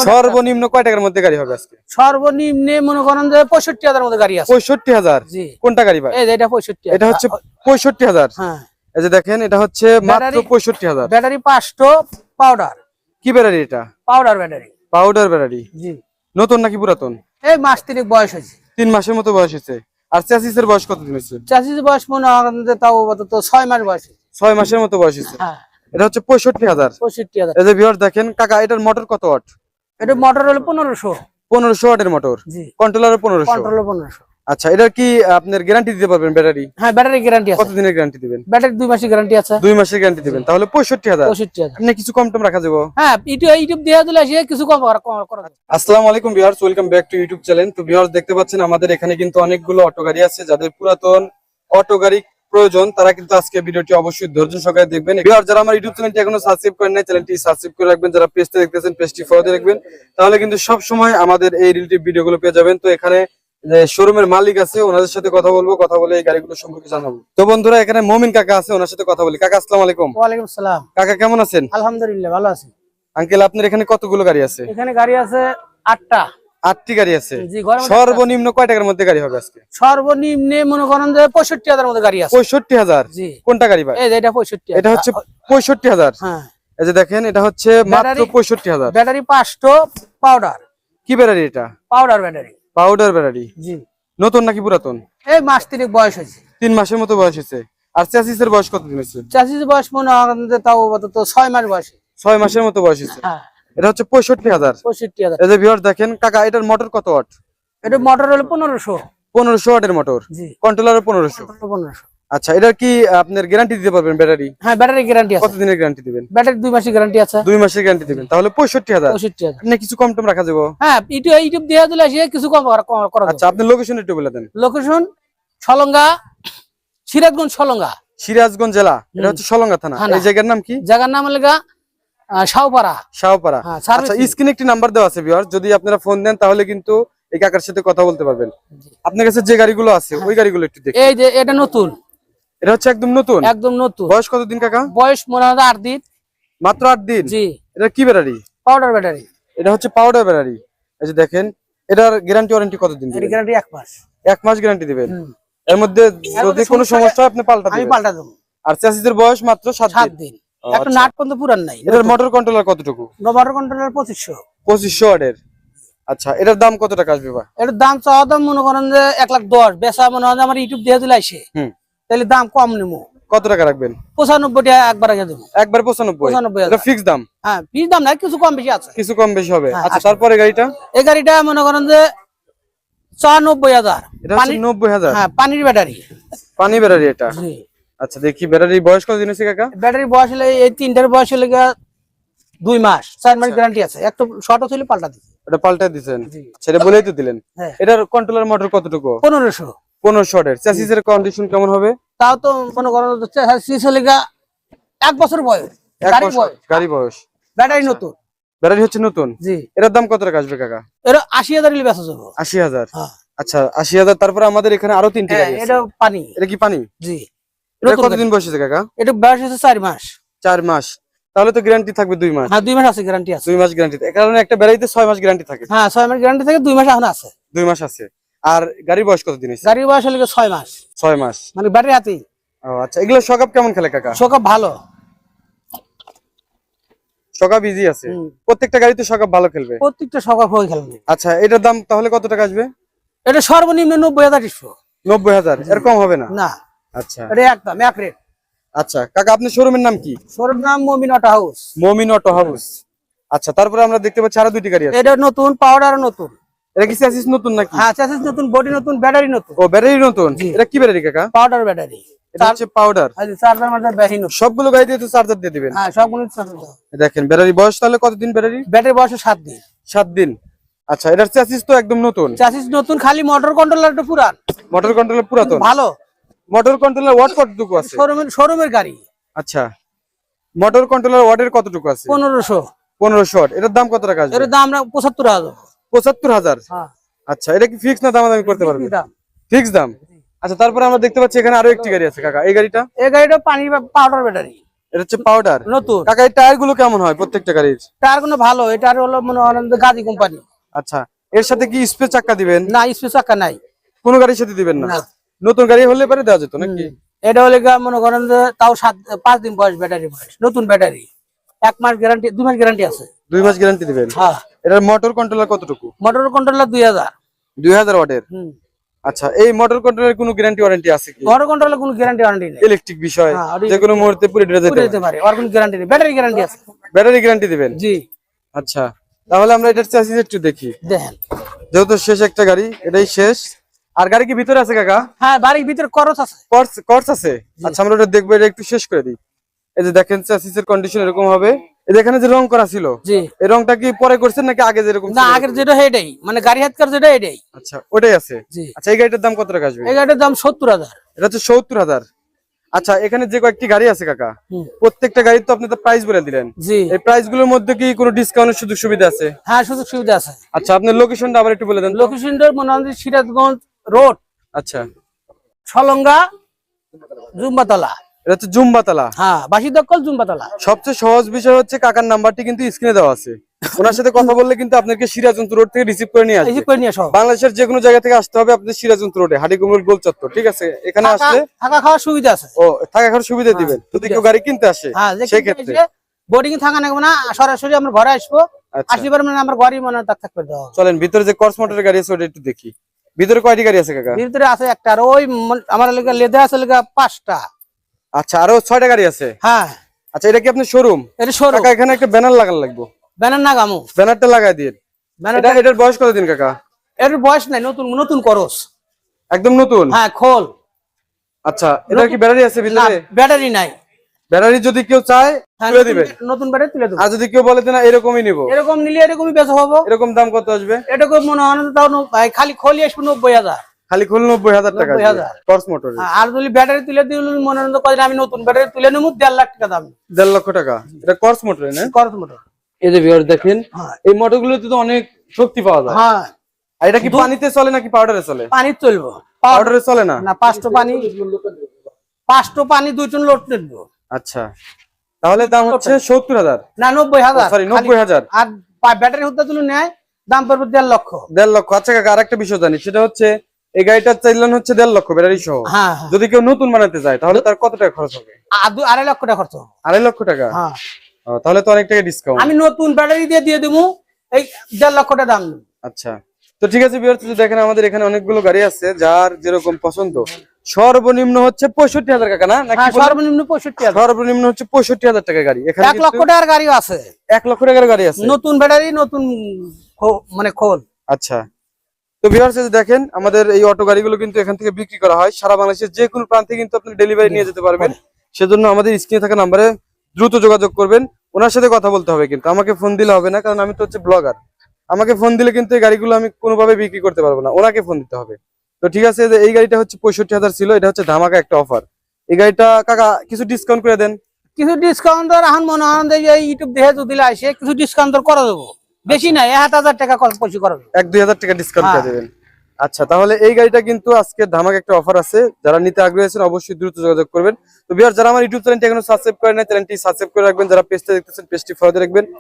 সর্বনিম্ন কয় টাকার মধ্যে গাড়ি হবে আজকে? সর্বনিম্নে মনে করেন যে 65,000 মধ্যে গাড়ি আছে। 65,000? জি। কোনটা গাড়ি ভাই? এই যে এটা 65,000। এটা হচ্ছে 65,000? হ্যাঁ। এই যে দেখেন এটা হচ্ছে মাত্র 65,000। Battery 500 powder. কি ব্যাটারি এটা? Powder battery. Powder battery. জি। নতুন নাকি পুরাতন? এই মাস 3 বয়স হয়েছে। 3 মাসের মতো বয়স হয়েছে। আর চ্যাসিসের বয়স কতদিন হয়েছে? চ্যাসিস বয়স মনে করেন যে তাও তো 6 মাস বয়স হয়েছে। 6 মাসের মতো বয়স হয়েছে। হ্যাঁ। এটা হচ্ছে 65,000। 65,000। এই যে ভিউয়ার দেখেন কাকা, এটার মোটর কত ওয়াট? এটা মোটর হলো 1500। 1500 ওয়াটের মোটর। জি। কন্ট্রোলারও 1500। কন্ট্রোল 1500। আচ্ছা, এটার কি আপনার গ্যারান্টি দিতে পারবেন ব্যাটারি? হ্যাঁ, ব্যাটারি গ্যারান্টি আছে। কতদিনের গ্যারান্টি দিবেন? ব্যাটারি 2 মাসের গ্যারান্টি আছে। 2 মাসের গ্যারান্টি দিবেন। তাহলে 65,000। 65,000। আপনি কিছু কম টম রাখা যাবে? হ্যাঁ, ইউটিউব দিয়ে দিলে আসে কিছু কম করা যাবে। আসসালামু আলাইকুম viewers, welcome back to YouTube channel. তো ভিউয়ার্স দেখতে পাচ্ছেন আমাদের এখানে কিন্তু অনেকগুলো অটো গাড়ি আছে। যাদের পুরাতন অটো গাড়ি প্রয়োজন তারা কিন্তু আজকে ভিডিওটি অবশ্যই ধৈর্য সহকারে দেখবেন। ভিউয়ার্স যারা আমার ইউটিউব চ্যানেলটি এখনো সাবস্ক্রাইব করেন নাই, চ্যানেলটি সাবস্ক্রাইব করে রাখবেন। যারা পেজটা দেখতেছেন পেজটি ফলো দিয়ে রাখবেন, তাহলে কিন্তু সব সময় আমাদের এই রিলেটিভ ভিডিওগুলো পেয়ে যাবেন। তো এখানে যে শোরুমের মালিক আছে ওনাদের সাথে কথা বলবো, কথা বলে এই গাড়িগুলো সম্পর্কে জানাবো। তো বন্ধুরা এখানে মমিন কাকা আছে, ওনার সাথে কথা বলি। কাকা আসসালামু আলাইকুম। ওয়ালাইকুম আসসালাম। কাকা কেমন আছেন? আলহামদুলিল্লাহ ভালো আছি। আঙ্কেল আপনার এখানে কতগুলো গাড়ি আছে? এখানে গাড়ি আছে 8টা। 8টি গাড়ি আছে। জি, গরম সর্বনিম্ন কয় টাকার মধ্যে গাড়ি হবে আজকে? সর্বনিম্নে মনে করেন যে 65,000 মধ্যে গাড়ি আছে। 65,000? জি। কোনটা গাড়ি ভাই? এই যে এটা 65,000। এটা হচ্ছে 65,000? হ্যাঁ। এই যে দেখেন এটা হচ্ছে মাত্র 65,000। Battery 500 powder. কি ব্যাটারি এটা? Powder battery. Powder battery. জি। নতুন নাকি পুরাতন? এই মাস 3 বয়স হয়েছে। 3 মাসের মতো বয়স হয়েছে। আর চ্যাসিসের বয়স কতদিন হয়েছে? চ্যাসিস বয়স মনে করেন যে তাও তো 6 মাস বয়স। 6 মাসের মতো বয়স হয়েছে। হ্যাঁ। এটা হচ্ছে 65,000। 65,000। এই যে ভিউয়ার দেখেন কাকা, এটার মোটর কত ওয়াট? এটা মোটর হলো 1500। 1500 ওয়াটের মোটর। জি। কন্ট্রোলারও 1500। 1500। আচ্ছা, এটার কি আপনার গ্যারান্টি দিতে পারবেন ব্যাটারি? হ্যাঁ, ব্যাটারি গ্যারান্টি আছে। কতদিনের গ্যারান্টি দিবেন? ব্যাটারি 2 মাসের গ্যারান্টি আছে। 2 মাসের গ্যারান্টি দিবেন। তাহলে 65,000। 65,000। আপনি কিছু কম টম রাখা যাবে? হ্যাঁ, ইউটিউব দিয়ে দিলে আসে কিছু কম করা যাবে। আচ্ছা, আপনি লোকেশন একটু বলে দেন। লোকেশন সলঙ্গা, সিরাজগঞ্জ সলঙ্গা। সিরাজগঞ্জ জেলা, এটা হচ্ছে সলঙ্গা থানা। এই জায়গার নাম কি? জায়গার নাম হলো শাহপাড়া। শাহপাড়া। হ্যাঁ, আচ্ছা, স্ক্রিনে একটি নাম্বার দেওয়া আছে ভিউয়ার, যদি আপনারা ফোন দেন তাহলে কিন্তু এই কাকার সাথে কথা বলতে পারবেন। আপনার কাছে যে গাড়িগুলো আছে ওই গাড়িগুলো একটু দেখুন। এই যে এটা নতুন। এটা হচ্ছে একদম নতুন? একদম নতুন। বয়স কতদিন কাকা? বয়স মনে হয় 8 দিন। মাত্র 8 দিন? জি। এটা কি ব্যাটারি? Powder battery. এটা হচ্ছে পাউডার ব্যাটারি। এই যে দেখেন এটার গ্যারান্টি ওয়ারেন্টি কতদিন এর দিবেন? গ্যারান্টি 1 মাস। 1 মাস গ্যারান্টি দিবেন। এর মধ্যে যদি কোনো সমস্যা হয় আপনি পাল্টা আমি দিবেন? পাল্টা দেব। আর চ্যাসিসের বয়স মাত্র 7 দিন। ও, একটা আচ্ছা। নাট পর্যন্ত পুরান নাই। এটার মোটর কন্ট্রোলার কতটুকু? Motor controller 2500। 2500 ওয়াটের। আচ্ছা, এটার দাম কত টাকা আসবে ভাই? এর দাম চাওয়া দাম মনে করেন যে 1,10,000। বেচা মনে হয় আমার ইউটিউব দিয়ে দিলে আসে। তাহলে দাম কম নেবো। কত টাকা রাখবেন? 95 টাকা একবার আগে দেবো। একবার 95? এটা ফিক্স দাম? হ্যাঁ, ফিক্স দাম না, কিছু কম বেশি আছে। কিছু কম বেশি হবে। হ্যাঁ, আচ্ছা, তারপরে গাড়িটা? এই গাড়িটা মনে করেন যে 94,000। এটা হচ্ছে 90,000? হ্যাঁ, পানির ব্যাটারি। পানি ব্যাটারি এটা? জি। আচ্ছা, দেখি ব্যাটারি বয়স কতদিন হয়েছে কাকা? ব্যাটারি বয়স হলে এই 3টার বয়স হলে 2 মাস। 4 মাস গ্যারান্টি আছে। একটু শর্ট হলে পাল্টা দিই। এটা পাল্টাই দিছেন? জি। সেটা বলেই তো দিলেন। হ্যাঁ। এটার কন্ট্রোলার মোটর কতটুকু? 1500। 1500 ওয়াটের। চ্যাসিসের কন্ডিশন কেমন হবে? তাও তো মনে করেন 1 বছর বয়স। 1 গাড়ি বছর বয়স। গাড়ি বয়স। ব্যাটারি নতুন। ব্যাটারি হচ্ছে নতুন? জি। এটার দাম কত টাকা আসবে কাকা? এর 80,000 হলে বেচা যাবে। 80,000? হ্যাঁ। আচ্ছা, 80,000। তারপরে আমাদের এখানে আরো 3টি গাড়ি আছে। এটা পানি। এটা কি পানি? জি। এটা কতদিন বয়স হয়েছে কাকা? এটা বয়স হচ্ছে 4 মাস। 4 মাস? তাহলে তো গ্যারান্টি থাকবে 2 মাস? হ্যাঁ, 2 মাস আছে, গ্যারান্টি আছে। 2 মাস গ্যারান্টি। এর কারণে একটা ব্যাটারিতে 6 মাস গ্যারান্টি থাকে। হ্যাঁ, 6 মাস গ্যারান্টি থাকে, 2 মাস এখন আছে। 2 মাস আছে। আর গাড়ির বয়স কতদিন হয়েছে? গাড়ির বয়স হলে 6 মাস। 6 মাস? মানে ব্যাটারি হাতে। ও আচ্ছা, এগুলো শকআপ কেমন খেলে কাকা? শকআপ ভালো। শকআপ ইজি আছে? প্রত্যেকটা গাড়িতে শকআপ ভালো খেলবে? প্রত্যেকটা শকআপ হয়ে খেলবে। আচ্ছা, এটার দাম তাহলে কত টাকা আসবে? এটা সর্বনিম্ন 90,000। 90,000? এর কম হবে না? না। আচ্ছা। এটা একদম এক রেট। আচ্ছা কাকা, আপনার শোরুমের নাম কি? শোরুম নাম মমিন অটো হাউস। মমিন অটো হাউস। আচ্ছা, তারপরে আমরা দেখতে পাচ্ছি আরো 2টি গাড়ি আছে। এটা নতুন, পাউডার নতুন। এটা কি চ্যাসিস নতুন নাকি? হ্যাঁ, চ্যাসিস নতুন, বডি নতুন, ব্যাটারি নতুন। ও, ব্যাটারি নতুন? এটা কি ব্যাটারি কাকা? Powder battery. এটা হচ্ছে পাউডার। চার্জার মাঝে ব্যাটারি নতুন। সবগুলো গাড়িতে তো চার্জার দিয়ে দিবেন? হ্যাঁ, সবগুলো চার্জার। দেখেন ব্যাটারি বয়স তাহলে কতদিন ব্যাটারি? ব্যাটারি বয়স 7 দিন। 7 দিন? আচ্ছা, এটার চ্যাসিস তো একদম নতুন? চ্যাসিস নতুন, খালি মোটর কন্ট্রোলারটা পুরান। মোটর কন্ট্রোলার পুরাতন? ভালো। মোটর কন্ট্রোলার ওয়াট কতটুকু আছে? শোরুমের গাড়ি। আচ্ছা, মোটর কন্ট্রোলার ওয়াটের কতটুকু আছে? 1500। 1500 ওয়াট। এটার দাম কত টাকা আসবে? এর দাম আমরা 75,000। 75,000? হ্যাঁ। আচ্ছা, এটা কি ফিক্স না দামাদামি করতে পারবে? দাম। ফিক্স দাম? আচ্ছা, তারপরে আমরা দেখতে পাচ্ছি এখানে আরো একটি গাড়ি আছে কাকা। এই গাড়িটা? এই গাড়িটা পানির পাউডার ব্যাটারি। এটা হচ্ছে পাউডার। নতুন। কাকা এই টায়ার গুলো কেমন হয় প্রত্যেকটা গাড়ির? টায়ার কোনো ভালো, এটার হলো মনে হয় গাজী কোম্পানি। আচ্ছা, এর সাথে কি স্পেস চাক্কা দিবেন? না, স্পেস চাকা নাই, কোনো গাড়ির সাথে দিবেন না? না। নতুন গাড়ি হলে পরে দেওয়া যেত নাকি? এটা হলে মনে করেন যে তাও 5 দিন বয়স, ব্যাটারি বয়স, নতুন ব্যাটারি, 1 মাস গ্যারান্টি, 2 মাস গ্যারান্টি আছে। 2 মাস গ্যারান্টি দিবেন? হ্যাঁ। এটার মোটর কন্ট্রোলার কতটুকু? Motor controller 2000। 2000 ওয়াটের? আচ্ছা, এই মোটর কন্ট্রোলার কোনো গ্যারান্টি ওয়ারেন্টি আছে কি? মোটর কন্ট্রোলার কোনো গ্যারান্টি ওয়ারেন্টি নেই। ইলেকট্রিক বিষয় হ্যাঁ, যে কোনো মুহূর্তে পুরো পুড়ে যেতে পারে, আর কোনো গ্যারান্টি নেই। ব্যাটারি গ্যারান্টি আছে। ব্যাটারি গ্যারান্টি দিবেন? জি। আচ্ছা, তাহলে আমরা এটার চাষি একটু দেখি। দেখেন, যেহেতু শেষ একটা গাড়ি, এটাই শেষ। আর গাড়ি কি ভিতরে আছে কাকা? হ্যাঁ, বাড়ির ভিতরে করস আছে। কর্স আছে? আচ্ছা, আমরা ওটা দেখবো, এটা একটু শেষ করে দিই। এই যে দেখেন চাষিসের কন্ডিশন এরকম হবে। এই যে এখানে যে রং করা ছিল, জি, এই রংটা কি পরে করছেন নাকি আগে যেরকম না, ছিল? আগের যেটা এটাই, মানে গাড়ি হাত কার যেটা এটাই। আচ্ছা, ওটাই আছে। জি। আচ্ছা, এই গাড়িটার দাম কত টাকা আসবে? এই গাড়িটার দাম 70,000। এটা হচ্ছে 70,000। আচ্ছা, এখানে যে কয়েকটি গাড়ি আছে কাকা, হুম। প্রত্যেকটা গাড়ির তো আপনি তো প্রাইস বলে দিলেন। জি। এই প্রাইস গুলোর মধ্যে কি কোনো ডিসকাউন্টের সুযোগ সুবিধা আছে? হ্যাঁ, সুযোগ সুবিধা আছে। আচ্ছা, আপনার লোকেশনটা আবার একটু বলে দেন তো। লোকেশনটা মনে হয় সিরাজগঞ্জ রোড, আচ্ছা, সলঙ্গা, জুম্বাতলা। এটা হচ্ছে জুম্বাতলা। হ্যাঁ, বাসিদক্কল, জুম্বাতলা। সবচেয়ে সহজ বিষয় হচ্ছে কাকার নাম্বারটি কিন্তু স্ক্রিনে দেওয়া আছে। ওনার সাথে কথা বললে কিন্তু আপনাকে সিরাজগঞ্জ রোড থেকে রিসিভ করে নিয়ে এই যে আসবে। করে নিয়ে সব বাংলাদেশের যে কোনো জায়গা থেকে আসতে হবে আপনাদের সিরাজগঞ্জ রোডে, হাটিকুমরুল গোল চত্বর। ঠিক আছে, এখানে আসলে থাকা খাওয়ার সুবিধা আছে। ও থাকা খাওয়ার সুবিধা দিবেন যদি কেউ গাড়ি কিনতে আসে। হ্যাঁ, সেই ক্ষেত্রে বোর্ডিং থাকা লাগবে না, সরাসরি আমরা ঘরে আসবো। আচ্ছা, আসলে পরে মানে আমার ঘরই মনে হয় থাকবে। চলেন ভিতরে যে কর্স মোটরের গাড়ি আছে ওটা একটু দেখি। ভিতরে কয়টি গাড়ি আছে কাকা? ভিতরে আছে একটা, আর ওই আমার লেগে লেদে আছে লেগে 5টা। আচ্ছা, আরো 6টা গাড়ি আছে? হ্যাঁ। আচ্ছা, এটা কি আপনার শোরুম? এটা শোরুম। কাকা এখানে একটা ব্যানার লাগানো লাগবে। ব্যানার না গামু, ব্যানারটা লাগাই দিন। এটার বয়স কতদিন কাকা? এর বয়স নাই, নতুন নতুন করস, একদম নতুন? হ্যাঁ, খোল। আচ্ছা, এটা কি ব্যাটারি আছে না, ভিতরে? ব্যাটারি নাই। ব্যাটারি যদি কেউ চায় হ্যাঁ, তুলে দিবেন? নতুন ব্যাটারি তুলে দেবো। আর যদি কেউ বলে যে না এরকমই নিব, এরকম নিলে এরকমই বেচা হবো। এরকম দাম কত আসবে? এটাকে মনে হয় না তাও ভাই, খালি খোলি আসবে 90,000। খালি খুল 90,000 টাকা 90,000 কর্স মোটর। আর যদি ব্যাটারি তুলে দিলে মনে হয় কদিন আমি নতুন ব্যাটারি তুলে নেবো 1.5 লাখ টাকা দাম। 1.5 লক্ষ টাকা এটা কর্স মোটর না? করস মোটর। এই যে ভিউয়ার দেখেন, হ্যাঁ। এই মোটরগুলোতে তো অনেক শক্তি পাওয়া যায়। হ্যাঁ। আর এটা কি পানিতে চলে নাকি পাউডারে চলে? পানি চলবো। পাউডারে চলে না? না, 5টো পানি, 5টো পানি 2 টন লোড নেবো। আচ্ছা, তাহলে দাম হচ্ছে 70,000। না, 90,000। সরি, 90,000। আর ব্যাটারি হতে তুলে নেয় দাম পড়বে 1.5 লক্ষ। 1.5 লক্ষ। আচ্ছা কাকা, আরেকটা বিষয় জানি, সেটা হচ্ছে এই গাড়িটার চাইলেন হচ্ছে 1.5 লক্ষ ব্যাটারি সহ। হ্যাঁ। যদি কেউ নতুন বানাতে চায় তাহলে তার কত টাকা খরচ হবে? 2.5 লক্ষ টাকা খরচ। 2.5 লক্ষ টাকা? হ্যাঁ। তাহলে তো অনেক টাকা ডিসকাউন্ট। আমি নতুন ব্যাটারি দিয়ে দেবো এই 1.5 লক্ষ টাকা দাম। আচ্ছা, তো ঠিক আছে ভিউয়ার্স, দেখেন আমাদের এখানে অনেকগুলো গাড়ি আছে, যার যেরকম পছন্দ। সর্বনিম্ন হচ্ছে 65,000 টাকা না নাকি? সর্বনিম্ন 65,000। সর্বনিম্ন হচ্ছে 65,000 টাকা গাড়ি। এখানে 1 লক্ষ টাকার গাড়িও আছে। 1 লক্ষ টাকার গাড়ি আছে, নতুন ব্যাটারি, নতুন মানে খোল। আচ্ছা, তো ভিউয়ার্স দেখেন আমাদের এই অটো গাড়িগুলো কিন্তু এখান থেকে বিক্রি করা হয়। সারা বাংলাদেশের যে কোনো প্রান্তে কিন্তু আপনি ডেলিভারি নিয়ে যেতে পারবেন। সেজন্য আমাদের স্ক্রিনে থাকা নাম্বারে দ্রুত যোগাযোগ করবেন। ওনার সাথে কথা বলতে হবে, কিন্তু আমাকে ফোন দিলে হবে না, কারণ আমি তো হচ্ছে ব্লগার। আমাকে ফোন দিলে কিন্তু এই গাড়িগুলো আমি কোনোভাবে বিক্রি করতে পারবো না, ওনাকে ফোন দিতে হবে। তো ঠিক আছে, এই গাড়িটা হচ্ছে 65,000 ছিল, এটা হচ্ছে ধামাকা একটা অফার। এই গাড়িটা কাকা কিছু ডিসকাউন্ট করে দেন। কিছু ডিসকাউন্ট এখন মনে হয় ইউটিউব দেখে যদি আসে কিছু ডিসকাউন্ট করা দেবো, বেশি নাই, 1,000 টাকা পয়সা করা দেবো। 1-2 হাজার টাকা ডিসকাউন্ট করে দেবেন। আচ্ছা, তাহলে এই গাড়িটা কিন্তু আজকে ধামাকা একটা অফার আছে, যারা নিতে আগ্রহী আছেন অবশ্যই দ্রুত যোগাযোগ করবেন। তো ভিউয়ার যারা আমার ইউটিউব চ্যানেলটি এখনো সাবস্ক্রাইব করেন না, চ্যানেলটি সাবস্ক্রাইব করে রাখবেন। যারা পেজটা দেখতেছেন পেজটি ফলো দিয়ে রাখবেন।